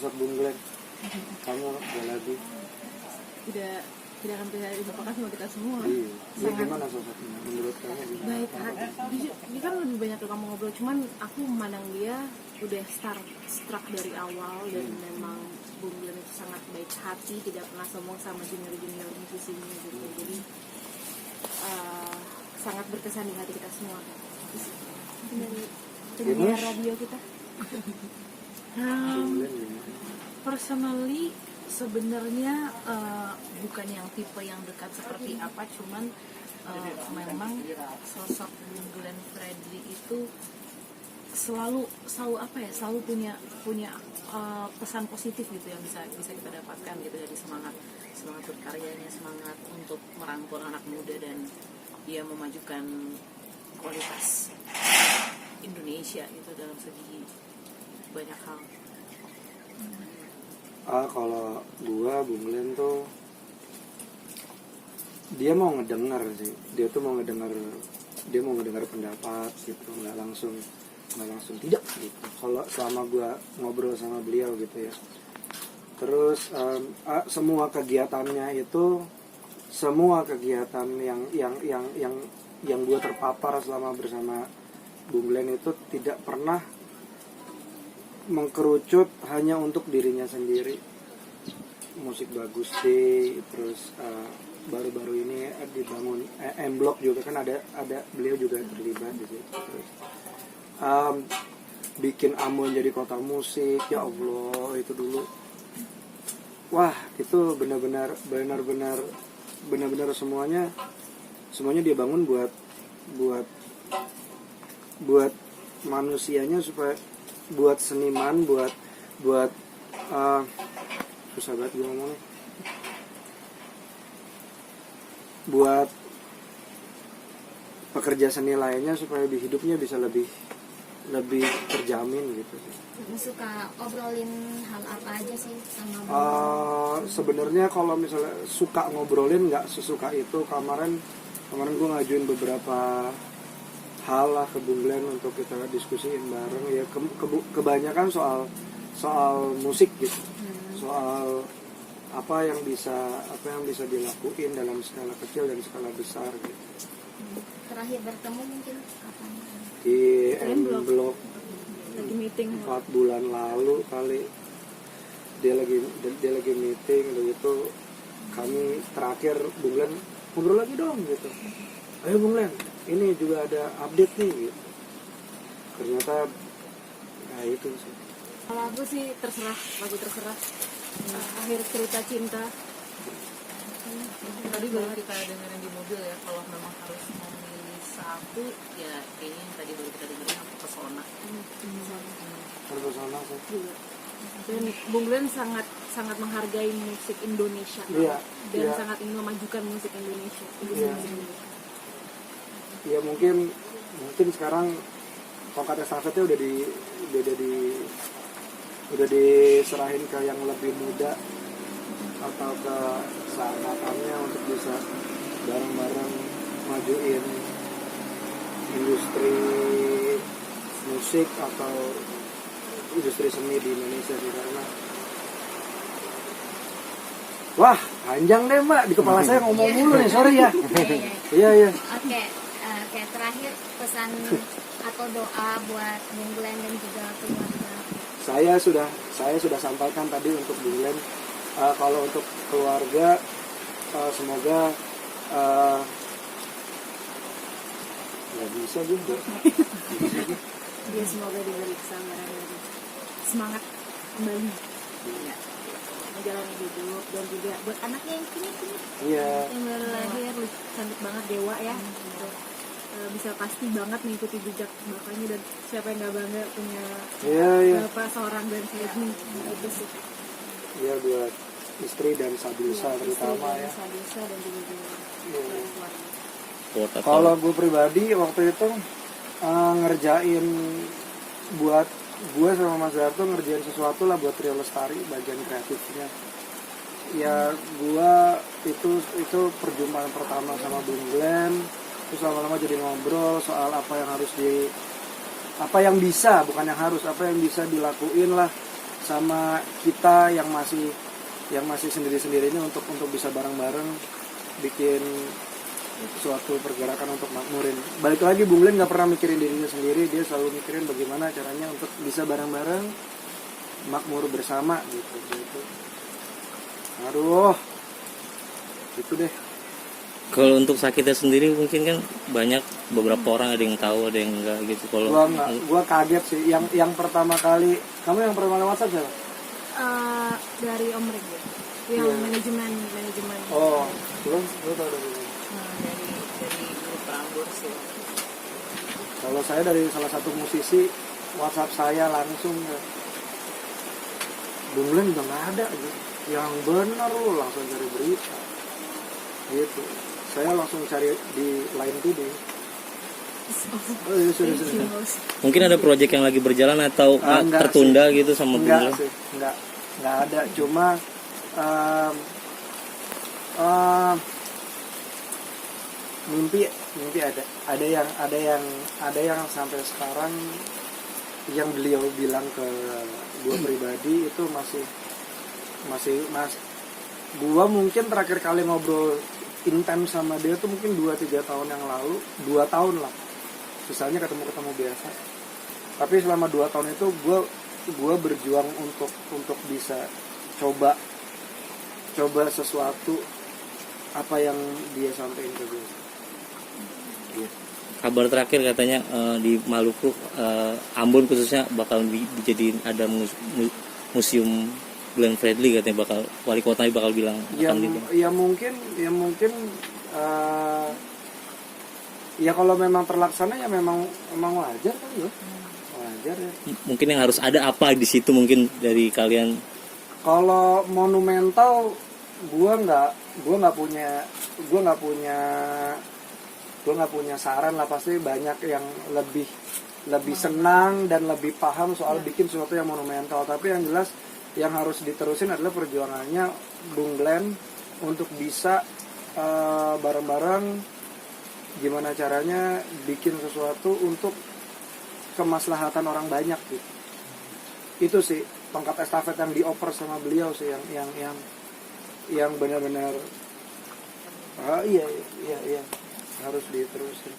sosok Bung Glenn? Kamu ada lagi? Tidak akan bisa dilupakan sama kita semua. Iya. Ya, gimana sosoknya menurut kamu? Baik hati. Dia kan lebih banyak kamu ngobrol, cuman aku memandang dia udah struck dari awal dan memang Bung Glenn itu sangat baik hati, tidak pernah sombong sama junior musisinya gitu. Jadi sangat berkesan di hati kita semua. Dari penyiar radio kita. Personally sebenarnya bukan yang tipe yang dekat seperti apa, cuman memang sosok Bung Glenn Fredly itu selalu punya pesan positif gitu yang bisa kita dapatkan gitu, dari semangat berkaryanya, semangat untuk merangkul anak muda, dan dia memajukan kualitas Indonesia itu dalam segi banyak hal. Kalau gua Bung Glenn tuh dia mau ngedengar sih, dia mau ngedengar pendapat gitu, nggak langsung tidak gitu. Kalau selama gua ngobrol sama beliau gitu ya, terus semua kegiatan yang gua terpapar selama bersama Bung Glenn itu tidak pernah mengkerucut hanya untuk dirinya sendiri. Musik bagus deh, terus baru-baru ini dibangun M-Block juga kan ada beliau juga terlibat di situ. Terus bikin Ambon jadi kota musik, ya Allah itu dulu. Wah, itu benar-benar semuanya dia bangun buat manusianya, supaya buat seniman, buat susah banget gue ngomongnya, buat pekerja seni lainnya supaya hidupnya bisa lebih terjamin gitu. Suka obrolin hal apa aja sih sama sebenarnya kalau misalnya suka ngobrolin, nggak sesuka itu. Kemarin gue ngajuin beberapa hal lah ke Bung Glenn untuk kita diskusiin bareng ya, kebanyakan soal musik gitu, soal apa yang bisa dilakuin dalam skala kecil dan skala besar gitu. Terakhir bertemu mungkin kapan? Di M-Block Lagi meeting 4 bulan lalu kali, dia lagi meeting gitu. Kami terakhir Bung Glenn ngobrol lagi dong gitu, ayo Bung Glenn, ini juga ada update nih gitu. Ternyata ya itu sih. lagu sih lagu terserah. Akhir cerita cinta. Tadi baru kita dengerin di mobil ya, kalau memang harus memilih satu ya kayaknya yang tadi baru kita dengerin Pesona. Terpesona sih. Dan Bung Glenn sangat menghargai musik Indonesia, dan sangat ingin memajukan musik Indonesia. Ya mungkin sekarang tongkat estafetnya udah diserahin ke yang lebih muda atau ke seangkatannya untuk bisa bareng-bareng majuin industri musik atau industri seni di Indonesia sih. Karena wah panjang deh Mbak, di kepala saya ngomong mulu nih, sorry ya. Iya. Oke, terakhir pesan atau doa buat Bung Glenn dan juga keluarga. Saya sudah sampaikan tadi untuk Bung Glenn. Kalau untuk keluarga, semoga nggak bisa juga. Dia semoga diberi kesabaran dan semangat kembali menjalani hidup, dan juga buat anaknya yang kini yang baru lahir, cantik banget, Dewa ya. Bisa pasti banget mengikuti jejak bapaknya, dan siapa yang nggak bangga punya bapak seorang dan Fredly itu sih. Iya, buat istri dan Sabilsa terutama ya. Sabilsa dan juga keluarga. Kalau gue pribadi waktu itu ngerjain buat gue sama Mas Darto ngerjain sesuatu lah buat Trio Lestari, bagian kreatifnya. Ya gue itu perjumpaan pertama sama Bung Glenn. Terus lama-lama jadi ngobrol soal apa yang bisa dilakuin lah sama kita yang masih sendiri-sendiri ini untuk bisa bareng-bareng bikin suatu pergerakan untuk makmurin. Balik lagi, Bung Glenn nggak pernah mikirin dirinya sendiri, dia selalu mikirin bagaimana caranya untuk bisa bareng-bareng makmur bersama gitu. Aduh, itu deh. Kalau untuk sakitnya sendiri mungkin kan banyak, beberapa orang ada yang tahu, ada yang enggak gitu. Kalau Gua kaget sih. Yang pertama kali, kamu yang pertama kali WhatsApp siapa? Dari Om Rik ya, yang Iya. manajemen. Oh, belum tahu dari mana. dari grup Prambors sih. Kalau saya dari salah satu musisi WhatsApp saya langsung ya. Bung Glenn udah nggak ada gitu. Yang benar lu langsung cari berita. Gitu. Saya langsung cari di Line Today. Oh iya, sudah. mungkin ada proyek yang lagi berjalan atau Enggak tertunda gitu sama Bung Enggak Glenn. sih, enggak ada. Cuma mimpi ada yang sampai sekarang yang beliau bilang ke gua pribadi itu masih gua mungkin terakhir kali ngobrol intens sama dia tuh mungkin 2-3 tahun yang lalu, 2 tahun lah, sisanya ketemu biasa. Tapi selama 2 tahun itu gua berjuang untuk bisa coba sesuatu apa yang dia sampaikan ke gue. Kabar terakhir katanya di Maluku, Ambon khususnya bakal dijadiin ada museum Glenn Fredly, katanya bakal wali kotanya bakal bilang Ya mungkin ya kalau memang terlaksana ya memang wajar kan ya. Wajar ya. mungkin yang harus ada apa di situ mungkin dari kalian. Kalau monumental gua nggak punya saran lah, pasti banyak yang lebih senang dan lebih paham soal bikin sesuatu yang monumental. Tapi yang jelas yang harus diterusin adalah perjuangannya Bung Glenn untuk bisa bareng-bareng gimana caranya bikin sesuatu untuk kemaslahatan orang banyak gitu. Itu sih tongkat estafet yang dioper sama beliau sih yang benar-benar iya harus diterusin.